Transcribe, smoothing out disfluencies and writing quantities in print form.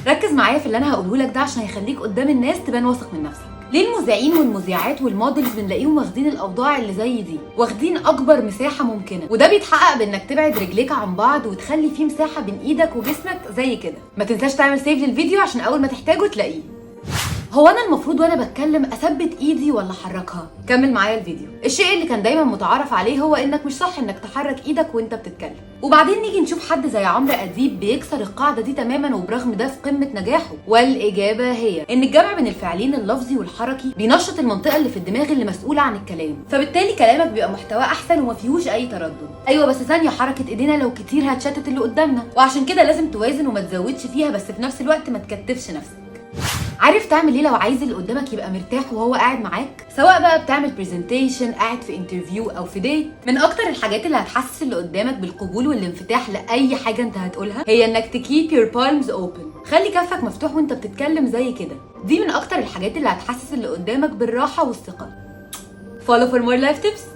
ركز معايا في اللي انا هقوله لك ده عشان هيخليك قدام الناس تبان واثق من نفسك. ليه المذيعين والمذيعات والمودلز بنلاقيهم واخدين الاوضاع اللي زي دي، واخدين اكبر مساحه ممكنه؟ وده بيتحقق بانك تبعد رجليك عن بعض وتخلي فيه مساحه بين ايدك وجسمك زي كده. ما تنساش تعمل سيف للفيديو عشان اول ما تحتاجه تلاقيه. هو انا المفروض وانا بتكلم اثبت ايدي ولا احركها؟ كمل معايا الفيديو. الشيء اللي كان دايما متعارف عليه هو انك مش صح انك تحرك ايدك وانت بتتكلم. وبعدين نيجي نشوف حد زي عمرو اديب بيكسر القاعده دي تماما وبرغم ده في قمه نجاحه. والاجابه هي ان الجمع بين الفعلين اللفظي والحركي بينشط المنطقه اللي في الدماغ اللي مسؤوله عن الكلام، فبالتالي كلامك بيبقى محتواه احسن وما فيهوش اي تردد. ايوه بس ثانيه، حركه ايدينا لو كتير هتشتت اللي قدامنا، وعشان كده لازم توازن وما تزودش فيها بس في نفس الوقت ما تكتفش نفسك. عارف تعمل ايه لو عايز اللي قدامك يبقى مرتاح وهو قاعد معاك؟ سواء بقى بتعمل برزنتيشن، قاعد في انترفيو او في ديت، من اكتر الحاجات اللي هتحسس اللي قدامك بالقبول والانفتاح لاي حاجه انت هتقولها هي انك تكيب يور بالمز اوبن. خلي كفك مفتوح وانت بتتكلم زي كده. دي من اكتر الحاجات اللي هتحسس اللي قدامك بالراحه والثقه. Follow for more life tips.